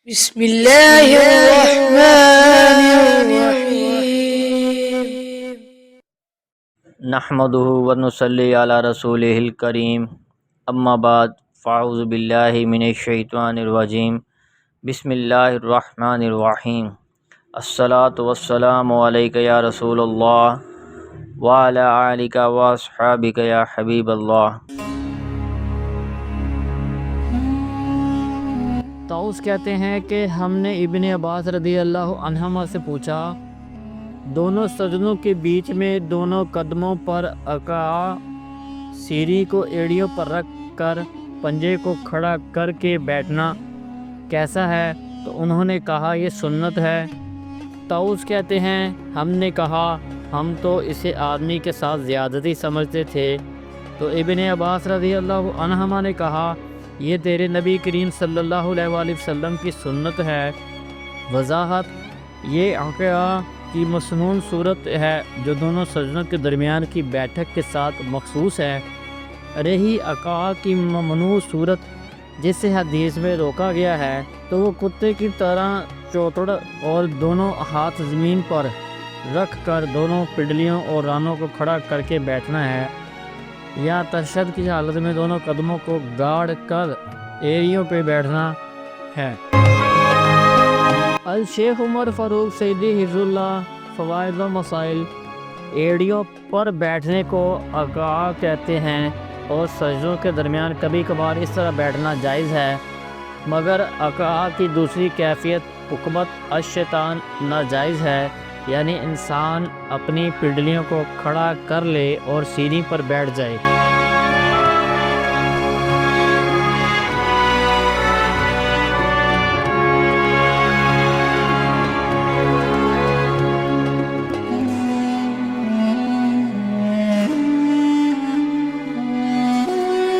بسم اللہ الرحمن الرحیم نحمده ونصلی علی رسولہ الکریم اما بعد فاعوذ باللہ من الشیطان الرجیم بسم اللہ الرحمن الرحیم الصلاۃ والسلام علیک یا رسول اللہ وعلی آلک واصحابک یا حبیب اللہ۔ طاؤس کہتے ہیں کہ ہم نے ابن عباس رضی اللہ عنہما سے پوچھا، دونوں سجدوں کے بیچ میں دونوں قدموں پر اکا سیری کو ایڑیوں پر رکھ کر پنجے کو کھڑا کر کے بیٹھنا کیسا ہے؟ تو انہوں نے کہا یہ سنت ہے۔ طاؤس کہتے ہیں ہم نے کہا ہم تو اسے آدمی کے ساتھ زیادتی سمجھتے تھے، تو ابن عباس رضی اللہ عنہما نے کہا یہ تیرے نبی کریم صلی اللہ علیہ وآلہ وسلم کی سنت ہے۔ وضاحت: یہ عقیقہ کی مسنون صورت ہے جو دونوں سجدوں کے درمیان کی بیٹھک کے ساتھ مخصوص ہے۔ رہی عقیقہ کی ممنوع صورت جسے حدیث میں روکا گیا ہے تو وہ کتے کی طرح چوتڑ اور دونوں ہاتھ زمین پر رکھ کر دونوں پنڈلیوں اور رانوں کو کھڑا کر کے بیٹھنا ہے، یا تشہد کی حالت میں دونوں قدموں کو گاڑ کر ایڑیوں پہ بیٹھنا ہے۔ الشیخ عمر فاروق سعیدی حفظ اللہ فوائد و مسائل: ایڑیوں پر بیٹھنے کو عقیقہ کہتے ہیں اور سجدوں کے درمیان کبھی کبھار اس طرح بیٹھنا جائز ہے، مگر عقیقہ کی دوسری کیفیت حکمت الشیطان ناجائز ہے، یعنی انسان اپنی پنڈلیوں کو کھڑا کر لے اور سیڑھی پر بیٹھ جائے۔